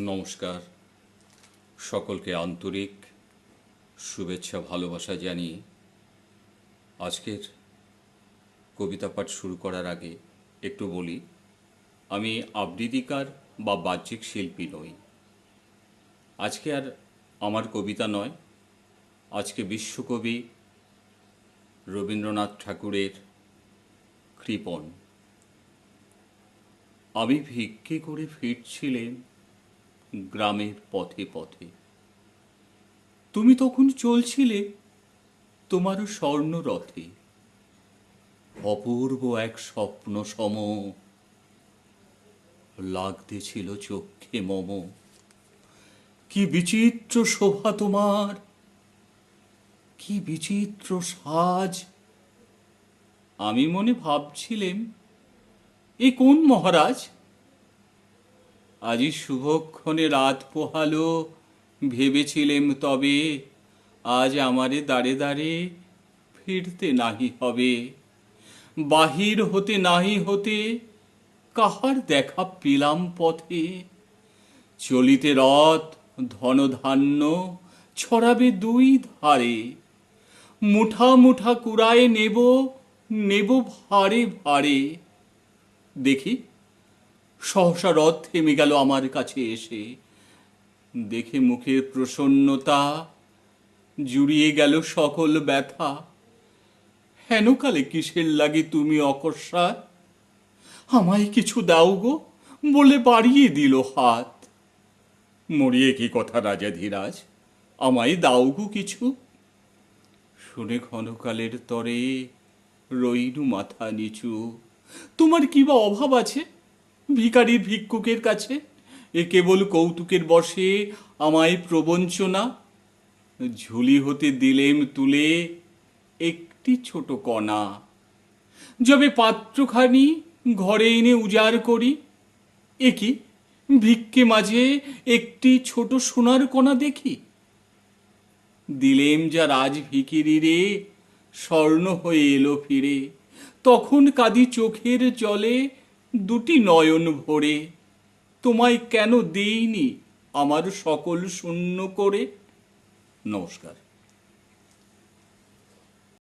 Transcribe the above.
নমস্কার, সকলকে আন্তরিক শুভেচ্ছা ভালোবাসা জানিয়ে আজকের কবিতা পাঠ শুরু করার আগে একটু বলি, আমি আবৃত্তিকার বা বাহ্যিক শিল্পী নই। আজকে আর আমার কবিতা নয়, আজকে বিশ্বকবি রবীন্দ্রনাথ ঠাকুরের কৃপণ। আমি ভিক্ষে করে ফিরছিলেম গ্রামের পথে পথে, তুমি তখন চলছিলে তোমারও স্বর্ণরথে। অপূর্ব এক স্বপ্ন সম লাগতেছিল চক্ষে মম। কি বিচিত্র শোভা তোমার, কি বিচিত্র সাজ। আমি মনে ভাবছিলেম, এ কোন মহারাজ? আজি শুভক্ষণে রাত পোহালো, ভেবেছিলেম তবে আজ আমারে দাঁড়ে দাঁড়ে ফিরতে নাহি হবে। বাহির হতে নাহি হতে কাহার দেখা পেলাম পথে। চলিতে রথ ধনধান্য ছড়াবে দুই ধারে। মুঠা মুঠা কুড়ায় নেব, নেব ভারে ভারে। দেখি সহসা রথ থেমে গেল আমার কাছে এসে। দেখে মুখের প্রসন্নতা জুড়িয়ে গেল সকল ব্যথা। হেনকালে কিসের লাগে তুমি অকস্মাৎ? আমায় কিছু দাও গো বলে বাড়িয়ে দিল হাত। মরিয়ে কি কথা রাজাধিরাজ, আমায় দাও গো কিছু। শুনে ক্ষণকালের তরে রইনু মাথা নিচু। তোমার কি বা অভাব আছে ভিখারির ভিক্ষুকের কাছে? এ কেবল কৌতুকের বশে আমায় প্রবঞ্চনা। ঝুলি হতে দিলেম তুলে একটি ছোট কণা। যবে পাত্রখানি ঘরে এনে উজাড় করি, এ কি ভিক্ষে মাঝে একটি ছোট সোনার কণা দেখি। দিলেম যা রাজ ভিখিরিরে, স্বর্ণ হয়ে এলো ফিরে। তখন কাঁদি চোখের জলে দুটি নয়ন ভরে। তোমায় কেন দেইনি আমার সকল শূন্য করে। নমস্কার।